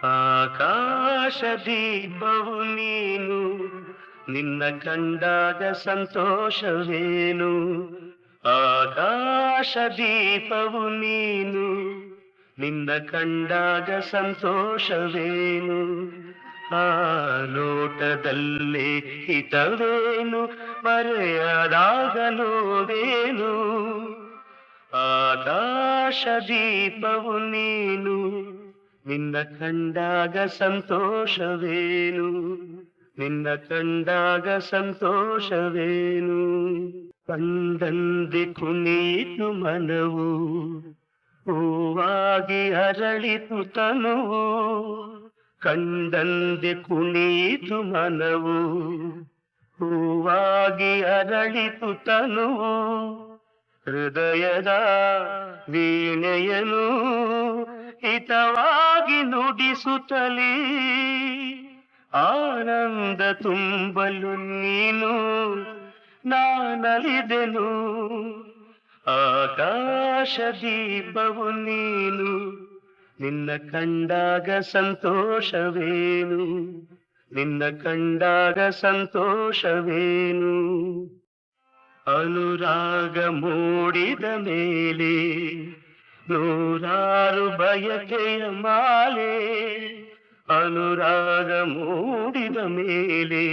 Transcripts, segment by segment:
ಆಕಾಶದೀಪವು ನೀನು, ನಿನ್ನ ಕಂಡಾಗ ಸಂತೋಷವೇನು. ಆಕಾಶದೀಪವು ನೀನು, ನಿನ್ನ ಕಂಡಾಗ ಸಂತೋಷವೇನು. ಆ ನೋಟದಲ್ಲಿ ಹಿತವೇನು, ಮರೆಯದಾಗ ನೋವೇನು. ಆಕಾಶದೀಪವು ನೀನು, ನಿನ್ನ ಕಂಡಾಗ ಸಂತೋಷವೇನು. ನಿನ್ನ ಕಂಡಾಗ ಸಂತೋಷವೇನು. ಕಂಡಂದೆ ಕುಣಿಯಿತು ಮನವು, ಹೂವಾಗಿ ಅರಳಿತು ತನುವು. ಕಂಡಂದೆ ಕುಣಿಯಿತು ಮನವು, ಹೂವಾಗಿ ಅರಳಿತು ತನುವು. ಹೃದಯದ ವೀಣೆಯನು ಹಿತವಾಗಿ ನುಡಿಸುತ್ತಲೇ, ಆನಂದ ತುಂಬಲು ನೀನು ನಾನಲಿದೆನು. ಆಕಾಶದೀಪವು ನೀನು, ನಿನ್ನ ಕಂಡಾಗ ಸಂತೋಷವೇನು. ನಿನ್ನ ಕಂಡಾಗ ಸಂತೋಷವೇನು. ಅನುರಾಗ ಮೂಡಿದ ಮೇಲೆ ನೂರಾರು ಬಯಕೆಯ ಮಾಲೆ. ಅನುರಾಗ ಮೂಡಿದ ಮೇಲೆ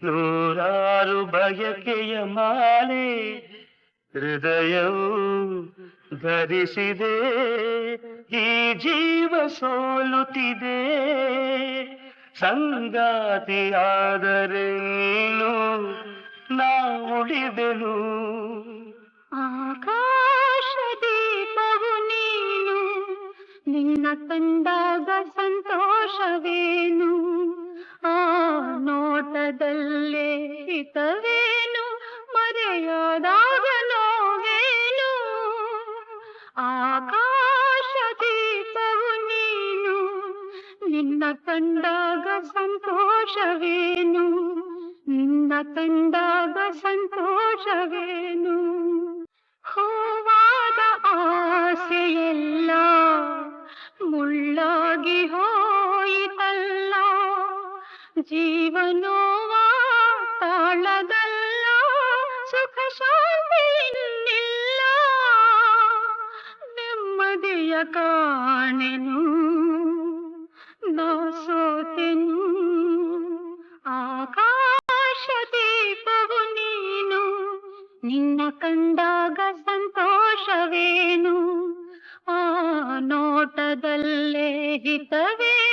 ನೂರಾರು ಬಯಕೆಯ ಮಾಲೆ. ಹೃದಯವು ಧರಿಸಿದೆ, ಈ ಜೀವ ಸೋಲುತ್ತಿದೆ. ಸಂಗಾತಿಯಾದರೆ ನೀನು, ನಾ ಉಳಿದೆನು. ಆಕಾಶದೀಪವು ನೀನು, ನಿನ್ನ ಕಂಡಾಗ ಸಂತೋಷವೇನು. ಆ ನೋಟದಲ್ಲೇ ಹಿತವೇನು, ಮರೆಯದಾಗ ನೋವೇನು. ಆಕಾಶದೀಪವು ನೀನು, ನಿನ್ನ ಕಂಡಾಗ ಸಂತೋಷವೇನು. ನಿನ್ನ ಕಂಡಾಗ ಸಂತೋಷವೇನು. ಹೂವಾದ ಆಸೆಯೆಲ್ಲ ಮುಳ್ಳಾಗಿ ಹೋಯಿತಲ್ಲ. ಜೀವನೋವ ತಾಳದಲ್ಲ, ಸುಖ ಶಾಂತಿ ಇನ್ನಿಲ್ಲ. ನೆಮ್ಮದಿಯ ಕಾಣೆನು, ನಾ ಸೋತೆನು. ಆಕಾಶದೀಪವು ನೀನು, ನಿನ್ನ ಕಂಡಾಗ ಸಂತೋಷವೇನು. ಆ ನೋಟದಲ್ಲೇ ಹಿತವೇ